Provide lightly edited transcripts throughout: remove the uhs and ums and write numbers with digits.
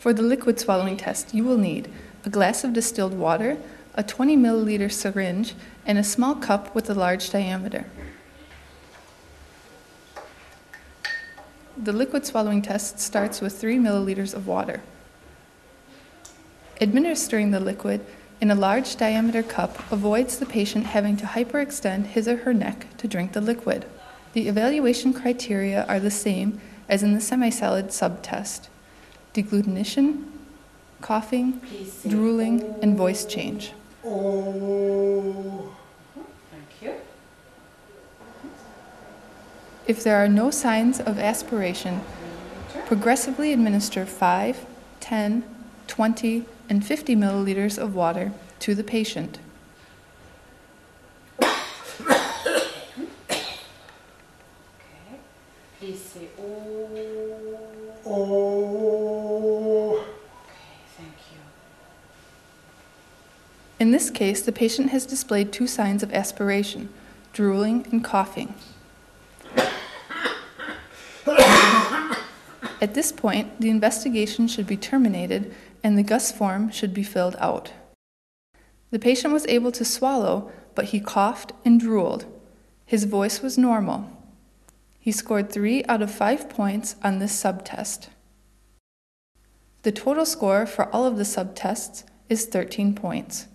For the liquid swallowing test, you will need a glass of distilled water, a 20 milliliter syringe, and a small cup with a large diameter. The liquid swallowing test starts with 3 milliliters of water. Administering the liquid in a large diameter cup avoids the patient having to hyperextend his or her neck to drink the liquid. The evaluation criteria are the same as in the semi-solid subtest: deglutition, coughing, drooling, and voice change. Oh. Thank you. If there are no signs of aspiration, progressively administer 5, 10, 20, and 50 milliliters of water to the patient. Please say oh. Oh. Okay, thank you. In this case, the patient has displayed 2 signs of aspiration: drooling and coughing. At this point, the investigation should be terminated and the GUSS form should be filled out. The patient was able to swallow, but he coughed and drooled. His voice was normal. He scored 3 out of 5 points on this subtest. The total score for all of the subtests is 13 points.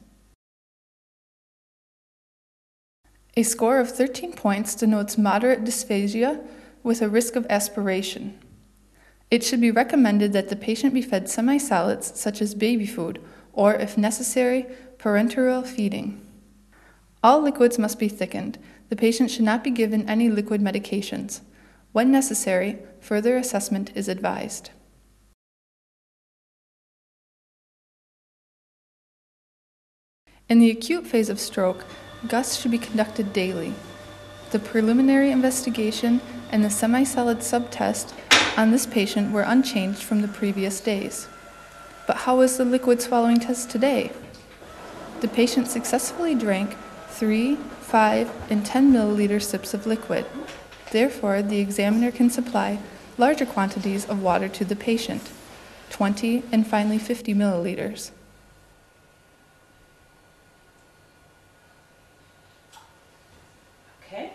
A score of 13 points denotes moderate dysphagia with a risk of aspiration. It should be recommended that the patient be fed semi-solids such as baby food or, if necessary, parenteral feeding. All liquids must be thickened. The patient should not be given any liquid medications. When necessary, further assessment is advised. In the acute phase of stroke, GUSS should be conducted daily. The preliminary investigation and the semi-solid subtest on this patient were unchanged from the previous days. But how was the liquid swallowing test today? The patient successfully drank 3, 5, and 10 milliliter sips of liquid. Therefore, the examiner can supply larger quantities of water to the patient, 20 and finally 50 milliliters. Okay.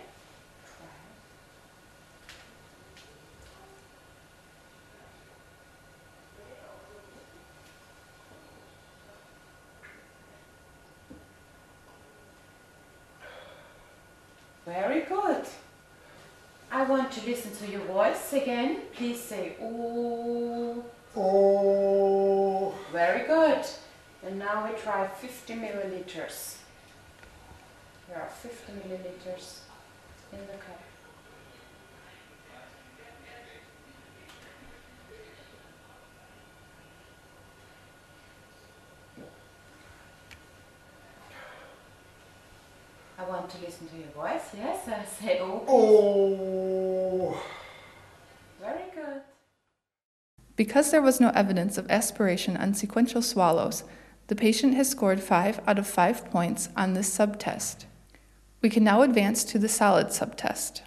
Very good. I want to listen to your voice again. Please say oh. Oh. Very good. And now we try 50 milliliters. There are 50 milliliters in the cup. I want to listen to your voice. Yes, I say oh. Oh. Very good. Because there was no evidence of aspiration on sequential swallows, the patient has scored 5 out of 5 points on this subtest. We can now advance to the solid subtest.